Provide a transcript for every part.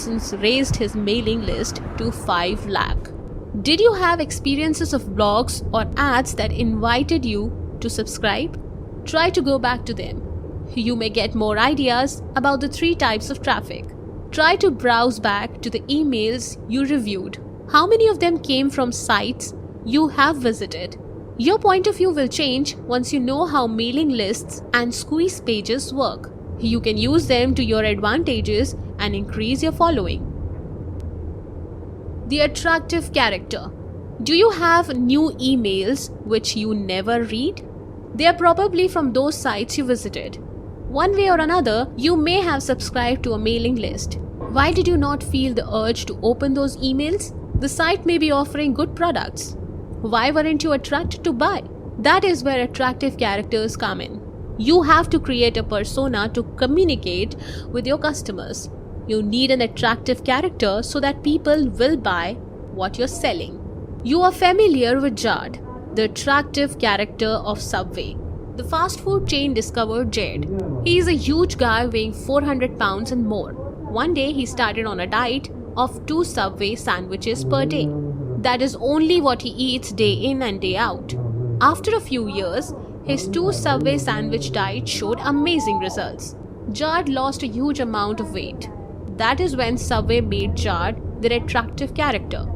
since raised his mailing list to 5 lakh. Did you have experiences of blogs or ads that invited you to subscribe? Try to go back to them. You may get more ideas about the 3 types of traffic. Try to browse back to the emails you reviewed. How many of them came from sites you have visited? Your point of view will change once you know how mailing lists and squeeze pages work. You can use them to your advantages and increase your following. The attractive character. Do you have new emails which you never read? They are probably from those sites you visited. One way or another, you may have subscribed to a mailing list. Why did you not feel the urge to open those emails? The site may be offering good products. Why weren't you attracted to buy? That is where attractive characters come in. You have to create a persona to communicate with your customers. You need an attractive character so that people will buy what you're selling. You are familiar with Jad, the attractive character of Subway. The fast food chain discovered Jed. He is a huge guy weighing 400 pounds and more. One day he started on a diet of 2 Subway sandwiches per day. That is only what he eats day in and day out. After a few years, his 2 Subway sandwich diet showed amazing results. Jad lost a huge amount of weight. That is when Subway made Jad their attractive character.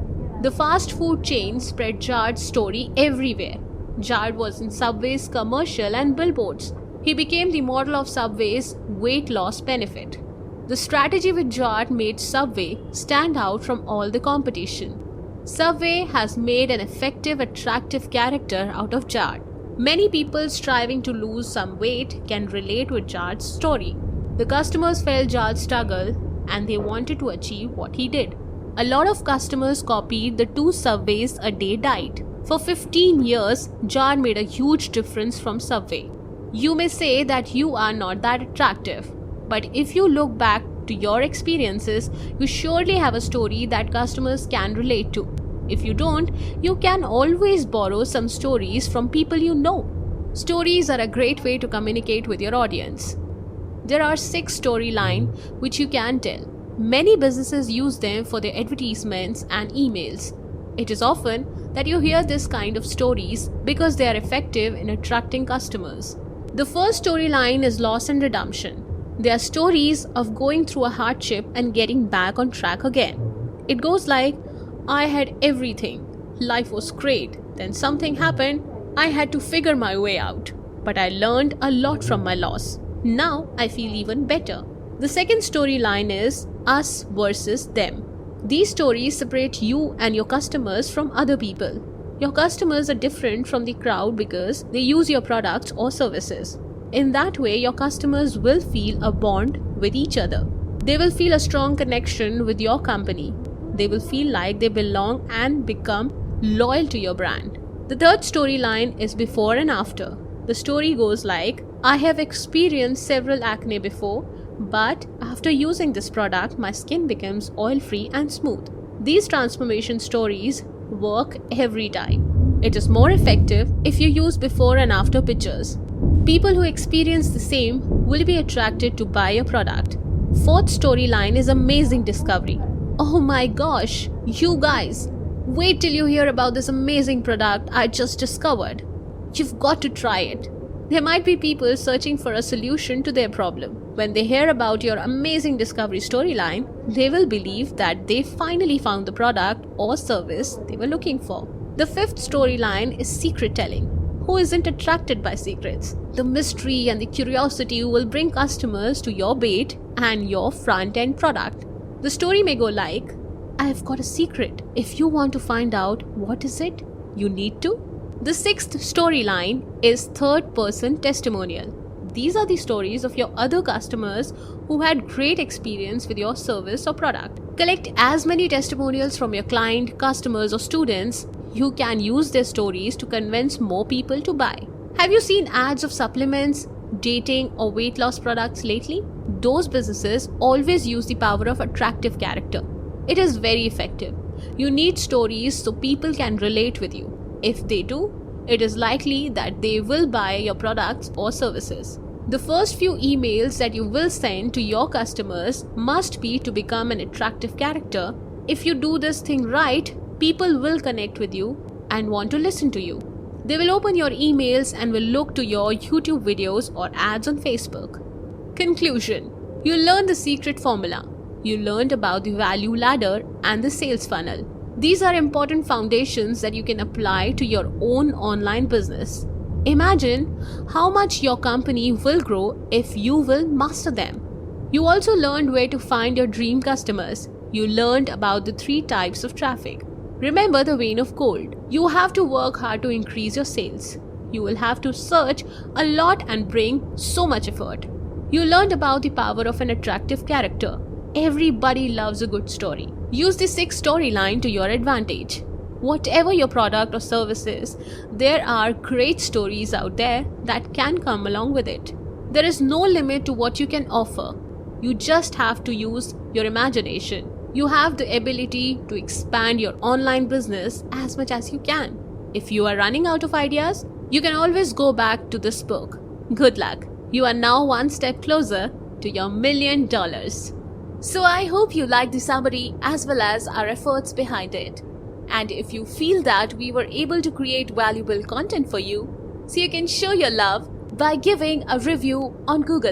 The fast food chain spread Jad's story everywhere. Jad was in Subway's commercial and billboards. He became the model of Subway's weight loss benefit. The strategy with Jad made Subway stand out from all the competition. Subway has made an effective, attractive character out of Jad. Many people striving to lose some weight can relate with Jad's story. The customers felt Jad's struggle and they wanted to achieve what he did. A lot of customers copied the 2 Subways a day diet. For 15 years, Jad made a huge difference from Subway. You may say that you are not that attractive, but if you look back to your experiences, you surely have a story that customers can relate to. If you don't, you can always borrow some stories from people you know. Stories are a great way to communicate with your audience. There are 6 storylines which you can tell. Many businesses use them for their advertisements and emails. It is often that you hear this kind of stories because they are effective in attracting customers. The first storyline is loss and redemption. They are stories of going through a hardship and getting back on track again. It goes like, I had everything. Life was great. Then something happened. I had to figure my way out. But I learned a lot from my loss. Now I feel even better. The second storyline is us versus them. These stories separate you and your customers from other people. Your customers are different from the crowd because they use your products or services. In that way, your customers will feel a bond with each other. They will feel a strong connection with your company. They will feel like they belong and become loyal to your brand. The third storyline is before and after. The story goes like, I have experienced several acne before, but after using this product, my skin becomes oil-free and smooth. These transformation stories work every time. It is more effective if you use before and after pictures. People who experience the same will be attracted to buy your product. Fourth storyline is amazing discovery. Oh my gosh, you guys, wait till you hear about this amazing product I just discovered. You've got to try it. There might be people searching for a solution to their problem. When they hear about your amazing discovery storyline, they will believe that they finally found the product or service they were looking for. The fifth storyline is secret telling. Who isn't attracted by secrets? The mystery and the curiosity will bring customers to your bait and your front-end product. The story may go like, I've got a secret. If you want to find out what is it, you need to. The sixth storyline is third-person testimonial. These are the stories of your other customers who had great experience with your service or product. Collect as many testimonials from your client, customers or students. You can use their stories to convince more people to buy. Have you seen ads of supplements, dating or weight loss products lately? Those businesses always use the power of attractive character. It is very effective. You need stories so people can relate with you. If they do, it is likely that they will buy your products or services. The first few emails that you will send to your customers must be to become an attractive character. If you do this thing right, people will connect with you and want to listen to you. They will open your emails and will look to your YouTube videos or ads on Facebook. Conclusion. You learned the secret formula. You learned about the value ladder and the sales funnel. These are important foundations that you can apply to your own online business. Imagine how much your company will grow if you will master them. You also learned where to find your dream customers. You learned about the 3 types of traffic. Remember the vein of gold. You have to work hard to increase your sales. You will have to search a lot and bring so much effort. You learned about the power of an attractive character. Everybody loves a good story. Use the 6 storyline to your advantage. Whatever your product or service is, there are great stories out there that can come along with it. There is no limit to what you can offer. You just have to use your imagination. You have the ability to expand your online business as much as you can. If you are running out of ideas, you can always go back to this book. Good luck. You are now one step closer to your $1 million. So I hope you liked the summary as well as our efforts behind it. And if you feel that we were able to create valuable content for you, so you can show your love by giving a review on Google.